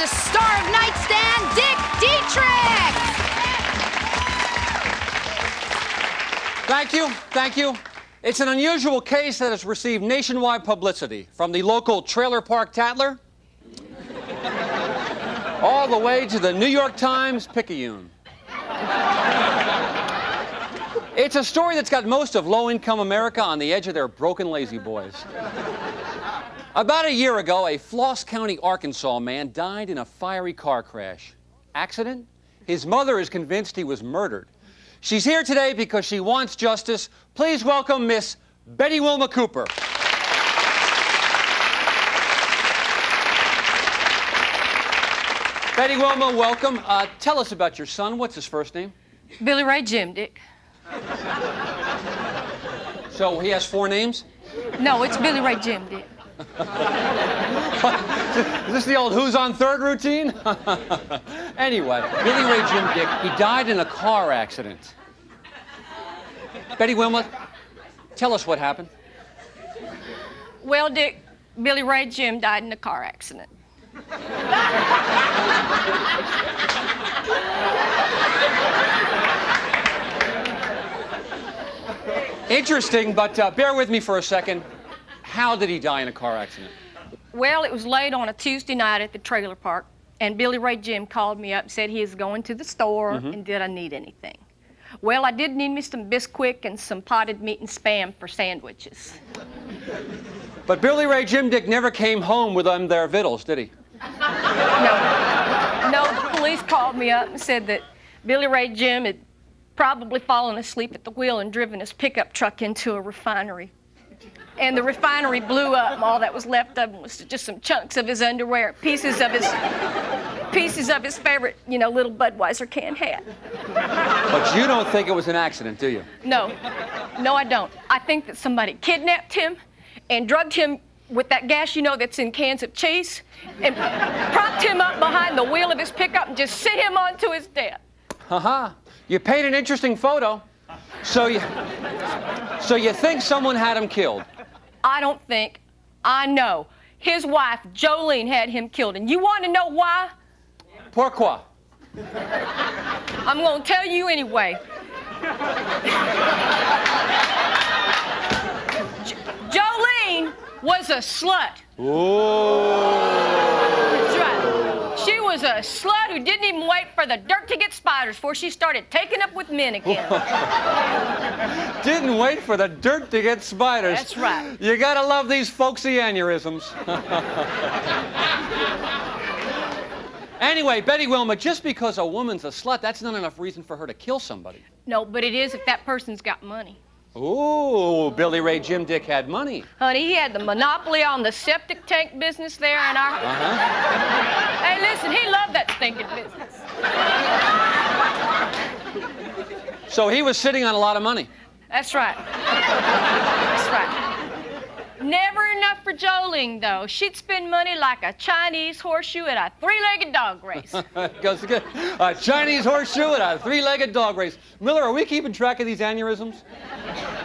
the star of Nightstand, Dick Dietrich. Thank you. It's an unusual case that has received nationwide publicity, from the local trailer park tattler all the way to the New York Times Picayune. It's a story that's got most of low-income America on the edge of their broken lazy boys. About a year ago, a Floss County, Arkansas man died in a fiery car crash. Accident? His mother is convinced he was murdered. She's here today because she wants justice. Please welcome Miss Betty Wilma Cooper. Betty Wilma, welcome. Tell us about your son. What's his first name? Billy Ray Jim, Dick. So he has 4 names? No, it's Billy Ray Jim, Dick. Is this the old who's on third routine? Anyway, Billy Ray Jim Dick, he died in a car accident. Betty Wilma, tell us what happened. Well, Dick, Billy Ray Jim died in a car accident. Interesting, but bear with me for a second. How did he die in a car accident? Well, it was late on a Tuesday night at the trailer park, and Billy Ray Jim called me up and said he was going to the store and did I need anything. Well, I did need me some Bisquick and some potted meat and Spam for sandwiches. But Billy Ray Jim Dick never came home with them there victuals, did he? No, the police called me up and said that Billy Ray Jim had probably fallen asleep at the wheel and driven his pickup truck into a refinery. And the refinery blew up, and all that was left of him was just some chunks of his underwear, pieces of his favorite, little Budweiser can hat. But you don't think it was an accident, do you? No, I don't. I think that somebody kidnapped him and drugged him with that gas, that's in cans of cheese, and propped him up behind the wheel of his pickup and just sent him on to his death. You paint an interesting photo. So you think someone had him killed? I don't think. I know. His wife, Jolene, had him killed. And you want to know why? Pourquoi? I'm going to tell you anyway. Jolene was a slut. That's right. She was a slut who didn't even wait for the dirt to get spiders before she started taking up with men again. Didn't wait for the dirt to get spiders. That's right. You gotta love these folksy aneurysms. Anyway, Betty Wilma, just because a woman's a slut, that's not enough reason for her to kill somebody. No, but it is if that person's got money. Ooh, Billy Ray Jim Dick had money. Honey, he had the monopoly on the septic tank business there in our... Hey, listen, he loved that stinking business. So he was sitting on a lot of money. That's right. That's right. Never enough for Jolene, though. She'd spend money like a Chinese horseshoe at a 3-legged dog race. Goes good. A Chinese horseshoe at a 3-legged dog race. Miller, are we keeping track of these aneurysms?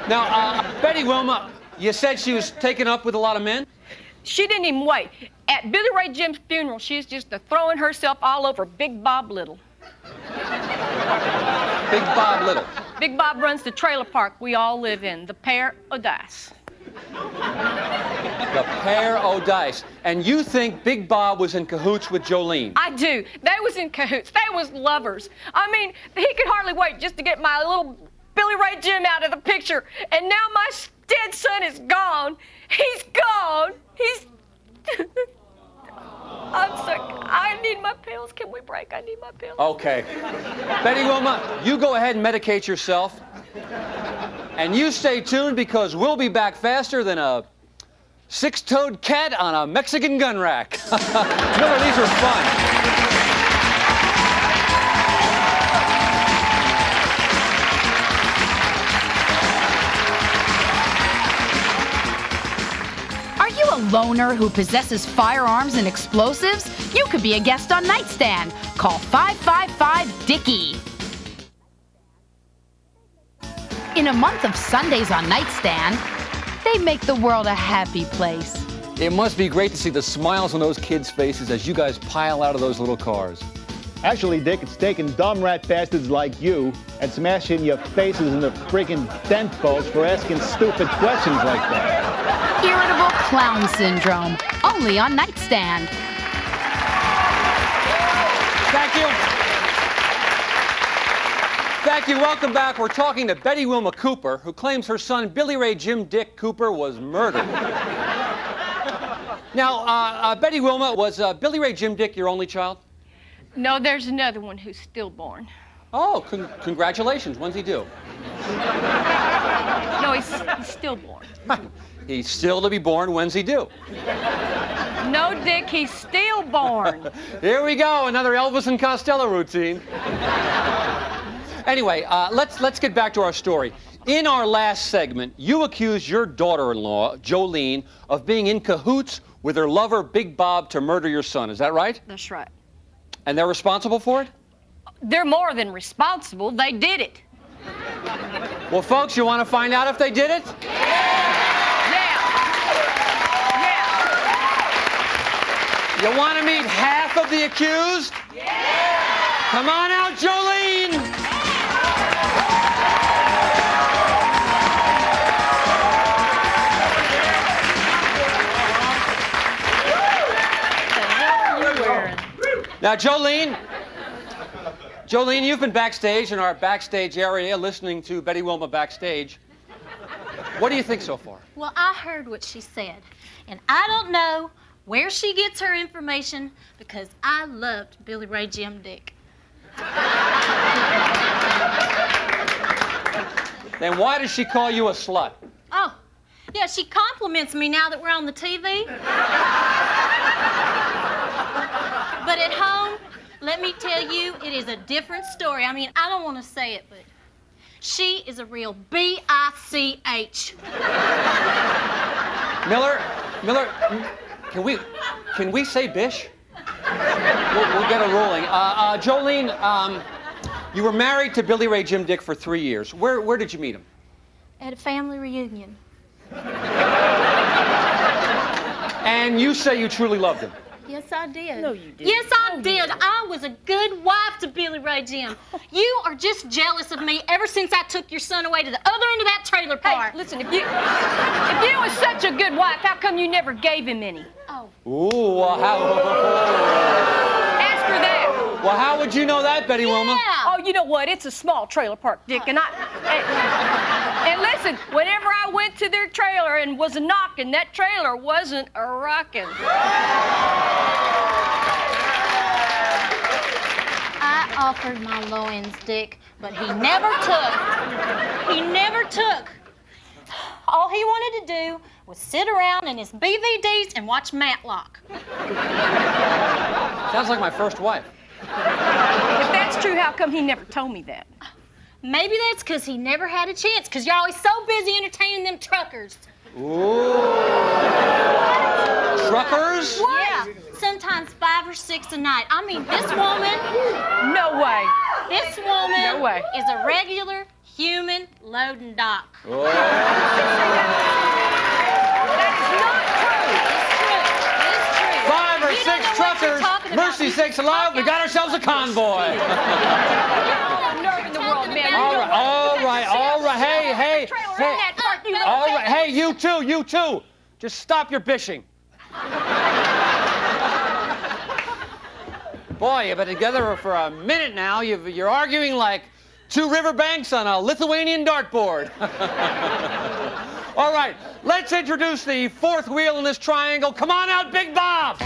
Now, Betty Wilma, you said she was taken up with a lot of men? She didn't even wait. At Billy Ray Jim's funeral, she was just throwing herself all over Big Bob Little. Big Bob Little. Big Bob runs the trailer park we all live in, the Pair o' Dice. The Pair o' Dice. And you think Big Bob was in cahoots with Jolene? I do. They was in cahoots. They was lovers. I mean, he could hardly wait just to get my little Billy Ray Jim out of the picture. And now my dead son is gone. He's gone. I'm sick. I need my pills. Can we break? I need my pills. Okay. Betty Wilma, you go ahead and medicate yourself. And you stay tuned because we'll be back faster than a 6-toed cat on a Mexican gun rack. Miller, these are fun. Are you a loner who possesses firearms and explosives? You could be a guest on Nightstand. Call 555-DICKY. In a month of Sundays on Nightstand, they make the world a happy place. It must be great to see the smiles on those kids' faces as you guys pile out of those little cars. Actually, Dick, it's taking dumb rat bastards like you and smashing your faces into friggin' dent balls for asking stupid questions like that. Irritable clown syndrome, only on Nightstand. Thank you. Thank you. Welcome back. We're talking to Betty Wilma Cooper, who claims her son Billy Ray Jim Dick Cooper was murdered. Now, Betty Wilma, was Billy Ray Jim Dick your only child? No, there's another one who's stillborn. Oh, congratulations. When's he due? No, he's stillborn. He's still to be born. When's he due? No, Dick, he's stillborn. Here we go, another Elvis and Costello routine. Anyway, let's get back to our story. In our last segment, you accused your daughter-in-law, Jolene, of being in cahoots with her lover, Big Bob, to murder your son. Is that right? That's right. And they're responsible for it? They're more than responsible. They did it. Well, folks, you want to find out if they did it? Yeah. You want to meet half of the accused? Yeah! Come on out, Jolene! Now, Jolene, you've been backstage in our backstage area listening to Betty Wilma backstage. What do you think so far? Well, I heard what she said, and I don't know where she gets her information because I loved Billy Ray Jim Dick. Then why does she call you a slut? Oh, yeah, she compliments me now that we're on the TV. But at home, let me tell you, it is a different story. I mean, I don't want to say it, but she is a real B-I-C-H. Miller, can we say bish? We'll get a ruling. Jolene, you were married to Billy Ray Jim Dick for 3 years. Where did you meet him? At a family reunion. And you say you truly loved him. Yes, I did. No, you didn't. Yes, I did. I was a good wife to Billy Ray Jim. You are just jealous of me ever since I took your son away to the other end of that trailer park. Hey, listen, if you was such a good wife, how come you never gave him any? Oh. Ooh, well, how... Ask her that. Well, how would you know that, Betty Wilma? Yeah. Oh, you know what? It's a small trailer park, Dick, and listen, whenever I went to their trailer and was a knocking, that trailer wasn't a rocking. I offered my loins, Dick, but he never took. He never took. All he wanted to do was sit around in his BVDs and watch Matlock. Sounds like my first wife. If that's true, how come he never told me that? Maybe that's because he never had a chance, because you're always so busy entertaining them truckers. Ooh. Truckers? Yeah, sometimes 5 or 6 a night. I mean, this woman, No way. this woman No way. is a regular human loading dock. Oh. That is not true. It's true. It's 5 or true. You don't 6 know what you're truckers. talking about. Mercy sakes alive, we got ourselves a convoy. All the nerve in the world, man. All You right, know what? all right. Hey. All right, hey, you two. Just stop your bishing. Boy, you've been together for a minute now. You're arguing like 2 riverbanks on a Lithuanian dartboard. All right, let's introduce the 4th wheel in this triangle. Come on out, Big Bob.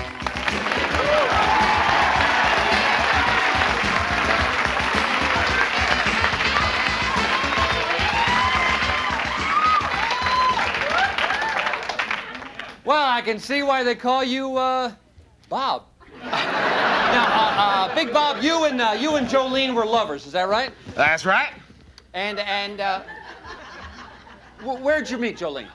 Well, I can see why they call you, Bob. Now, Big Bob, you and Jolene were lovers, is that right? That's right. And where'd you meet Jolene?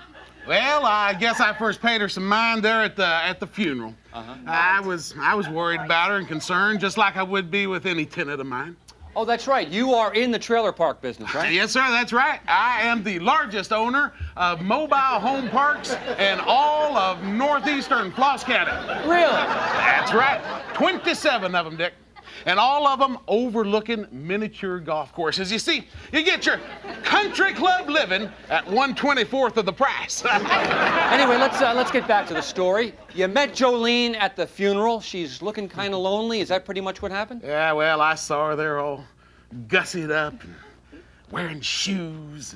Well, I guess I first paid her some mind there at the funeral. Uh-huh. I was worried about her and concerned, just like I would be with any tenant of mine. Oh, that's right. You are in the trailer park business, right? Yes, sir, that's right. I am the largest owner of mobile home parks in all of northeastern Floss County. Really? That's right. 27 of them, Dick. And all of them overlooking miniature golf courses. You see, you get your country club living at 1/24 of the price. Anyway, let's get back to the story. You met Jolene at the funeral. She's looking kind of lonely. Is that pretty much what happened? Yeah, well, I saw her there all gussied up and wearing shoes.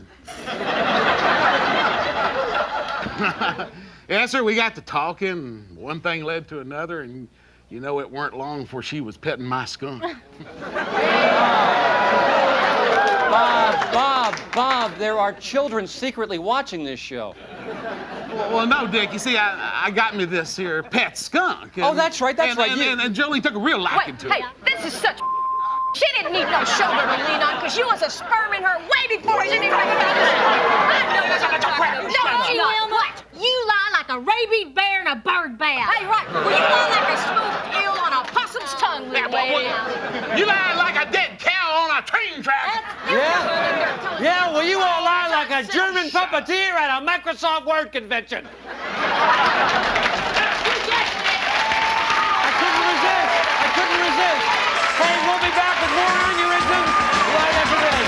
Yes, sir, we got to talking. One thing led to another, and you know, it weren't long before she was petting my skunk. Bob, there are children secretly watching this show. Well, no, Dick. You see, I got me this here pet skunk. Oh, that's right. And Jolene took a real liking to Hey, it. this is such She didn't need no shoulder to lean on because you was a sperming her way before she didn't recognize you. I know what I'm talking about. Don't you, Wilma? What? You lie like a rabied bear in a bird bath. Hey, right. Well, you lie like a smooth eel on a possum's tongue, little lady. You lie like a dead cow on a train track. Yeah, well, you all lie like a German puppeteer at a Microsoft Word convention. I couldn't resist. Hey, we'll be back with more aneurysms right after this.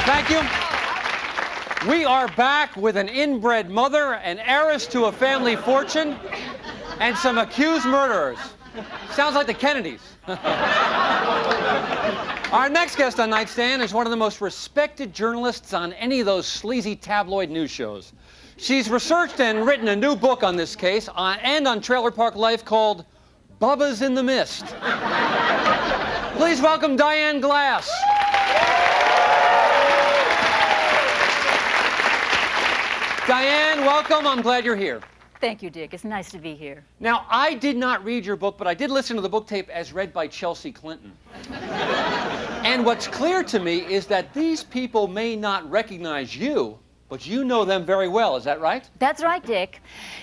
Thank you. We are back with an inbred mother, an heiress to a family fortune, and some accused murderers. Sounds like the Kennedys. Our next guest on Nightstand is one of the most respected journalists on any of those sleazy tabloid news shows. She's researched and written a new book on this case and on trailer park life called Bubba's in the Mist. Please welcome Diane Glass. Diane, welcome. I'm glad you're here. Thank you, Dick. It's nice to be here. Now, I did not read your book, but I did listen to the book tape as read by Chelsea Clinton. And what's clear to me is that these people may not recognize you, but you know them very well. Is that right? That's right, Dick.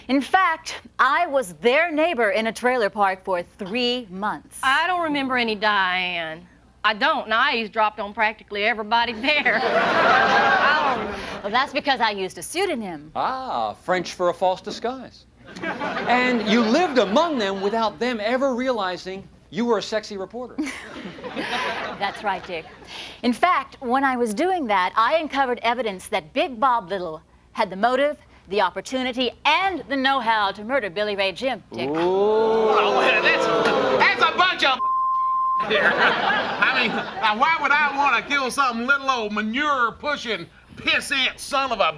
In fact, I was their neighbor in a trailer park for 3 months. I don't remember any Diane. I don't, and I eavesdropped on practically everybody there. I don't remember. Well, that's because I used a pseudonym. Ah, French for a false disguise. And you lived among them without them ever realizing you were a sexy reporter. That's right, Dick. In fact, when I was doing that, I uncovered evidence that Big Bob Little had the motive, the opportunity, and the know-how to murder Billy Ray Jim, Dick. Oh, that's a bunch of here. I mean, now why would I want to kill some little old manure-pushing, pissant son of a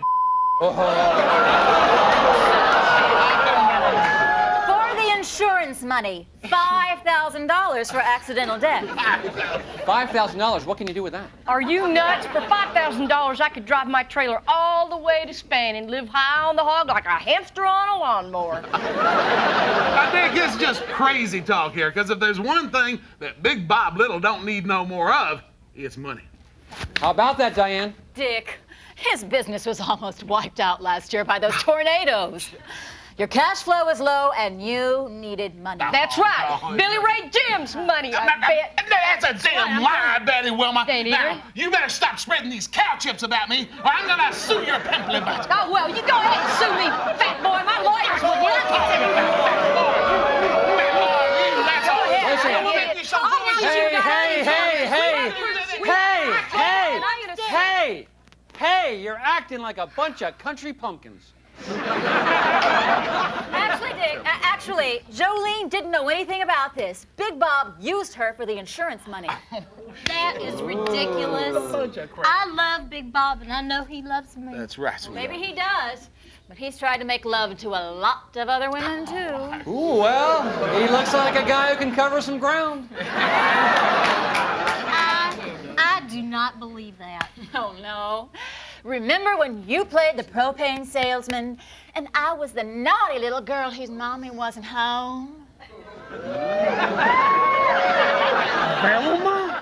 For the insurance money, $5,000 for accidental death. $5,000. What can you do with that? Are you nuts? For $5,000, I could drive my trailer all the way to Spain and live high on the hog like a hamster on a lawnmower. I think it's just crazy talk here, because if there's one thing that Big Bob Little don't need no more of, it's money. How about that, Diane? Dick, his business was almost wiped out last year by those tornadoes. Your cash flow was low, and you needed money. That's right. Billy Ray Jim's money, I bet. That's a damn lie, Betty Wilma. Ain't Now, either. you better stop spreading these cow chips about me, or I'm gonna sue your pimply butt. Oh, well, you go ahead and sue me, fat boy. My lawyers will work. Hey, you're acting like a bunch of country pumpkins. Actually, Jolene didn't know anything about this. Big Bob used her for the insurance money. That is ridiculous. I love Big Bob, and I know he loves me. That's right, sweetheart. Maybe he does, but he's tried to make love to a lot of other women, too. Ooh, well, he looks like a guy who can cover some ground. I do not believe that. Oh, no. Remember when you played the propane salesman, and I was the naughty little girl whose mommy wasn't home? Velma?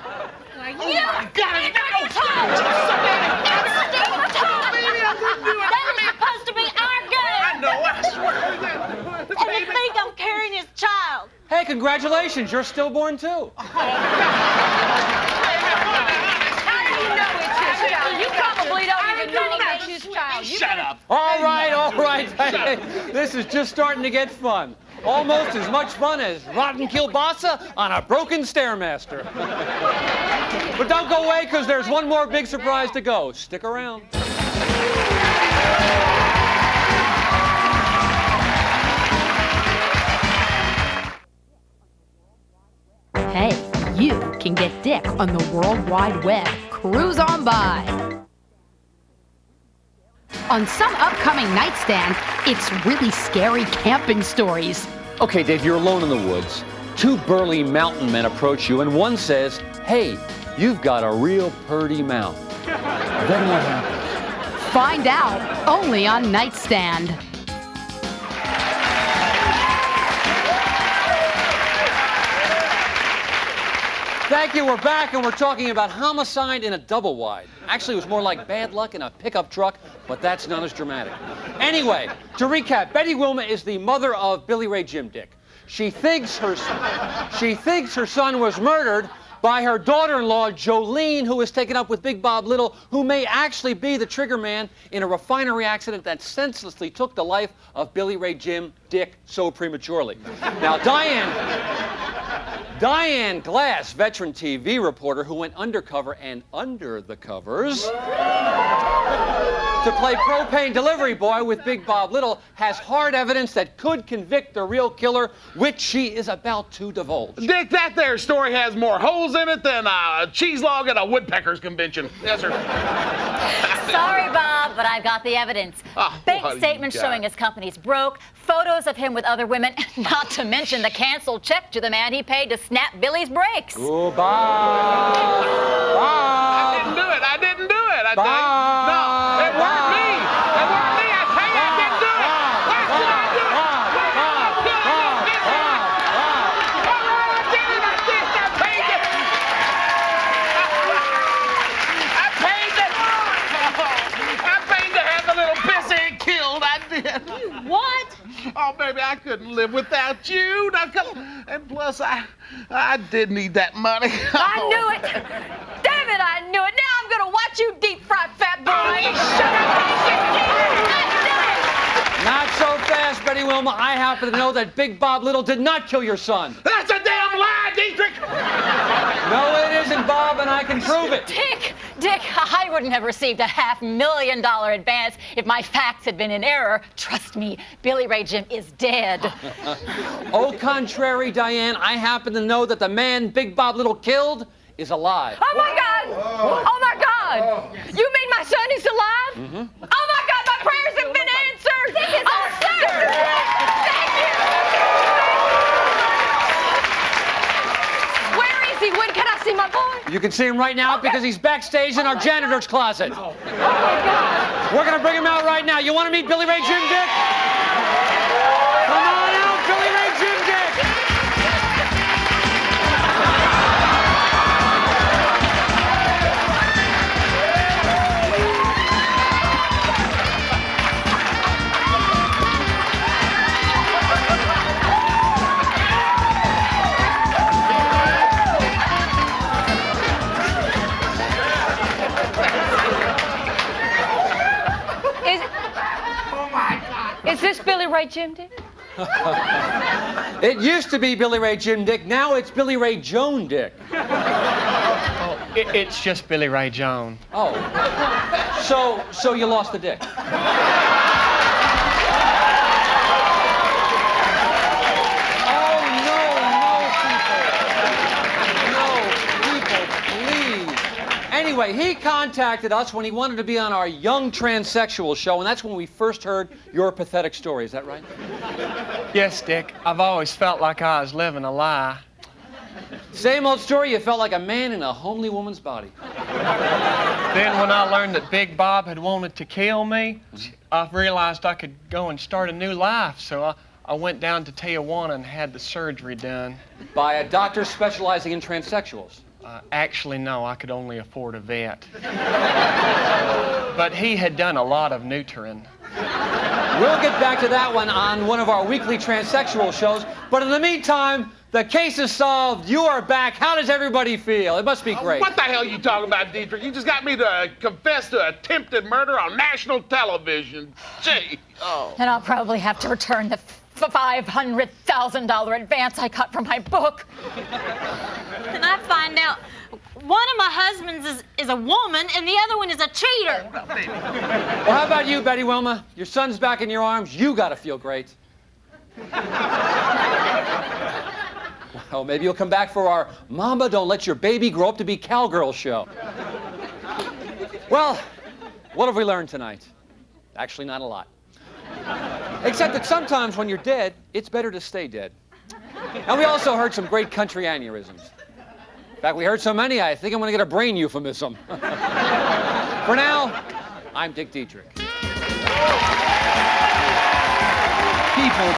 You got it! Hey, congratulations, you're stillborn too. How do you know it's his child? You probably don't even know that's his child. Shut up. All right. Hey, this is just starting to get fun. Almost as much fun as rotten kielbasa on a broken Stairmaster. But don't go away, because there's one more big surprise to go. Stick around. Hey, you can get Dick on the World Wide Web. Cruise on by. On some upcoming nightstand, it's really scary camping stories. Okay, Dave, you're alone in the woods. Two burly mountain men approach you, and one says, "Hey, you've got a real purty mouth." Then what happens? Find out only on Nightstand. Thank you, we're back, and we're talking about homicide in a double wide. Actually, it was more like bad luck in a pickup truck, but that's not as dramatic. Anyway, to recap, Betty Wilma is the mother of Billy Ray Jim Dick. She thinks her son was murdered by her daughter-in-law, Jolene, who was taken up with Big Bob Little, who may actually be the trigger man in a refinery accident that senselessly took the life of Billy Ray Jim Dick so prematurely. Now, Diane Glass, veteran TV reporter who went undercover and under the covers to play propane delivery boy with Big Bob Little, has hard evidence that could convict the real killer, which she is about to divulge. Dick, that there story has more holes in it than a cheese log at a woodpeckers convention. Yes, sir. Sorry, Bob, but I've got the evidence. Oh, Bank what do you statements got? showing his company's broke, photos of him with other women, not to mention the canceled check to the man he paid to snap Billy's brakes. Oh, Bob! I didn't do it. I didn't do it. I Bob! No, it weren't me. It weren't me. I tell you, I didn't do it. Why should I do it? I paid to have the little pissy killed. I did. What? Oh, baby, I couldn't live without you. Now, come. And plus, I did need that money. I knew it. Damn it, I knew it. Now I'm going to watch you deep fry fat boy. Not so fast, Betty Wilma. I happen to know that Big Bob Little did not kill your son. That's a damn lie, Dietrich. No, it isn't, Bob, and I can prove it. Dick, I wouldn't have received a $500,000 advance if my facts had been in error. Trust me, Billy Ray Jim is dead. Au contrary, Diane, I happen to know that the man Big Bob Little killed is alive. Oh, my God. Oh, my God. You mean my son is alive? Mm-hmm. Oh, my God, my prayers have been answered. This is awesome. Thank you. Where is he? When can I see my boy? You can see him right now because he's backstage in our janitor's closet. Oh, my God. We're going to bring him out right now. You want to meet Billy Ray Jim Dick? Come on out, Billy Ray Jim Dick. Is this Billy Ray Jim Dick? It used to be Billy Ray Jim Dick. Now it's Billy Ray Joan Dick. It's just Billy Ray Joan. Oh. So you lost the dick. Anyway, he contacted us when he wanted to be on our Young Transsexual show, and that's when we first heard your pathetic story. Is that right? Yes, Dick. I've always felt like I was living a lie. Same old story. You felt like a man in a homely woman's body. Then when I learned that Big Bob had wanted to kill me, I realized I could go and start a new life. So I went down to Tijuana and had the surgery done. By a doctor specializing in transsexuals. Actually, no, I could only afford a vet. But he had done a lot of neutering. We'll get back to that one on one of our weekly transsexual shows. But in the meantime, the case is solved. You are back. How does everybody feel? It must be great. What the hell are you talking about, Dietrich? You just got me to confess to attempted murder on national television. Gee. Oh. And I'll probably have to return the $500,000 advance I cut from my book. And I find out one of my husbands is a woman and the other one is a cheater. Well, how about you, Betty Wilma? Your son's back in your arms. You gotta feel great. Well, maybe you'll come back for our Mama Don't Let Your Baby Grow Up to Be Cowgirl show. Well, what have we learned tonight? Actually, not a lot. Except that sometimes when you're dead, it's better to stay dead. And we also heard some great country aneurysms. In fact, we heard so many, I think I'm going to get a brain euphemism. For now, I'm Dick Dietrich. People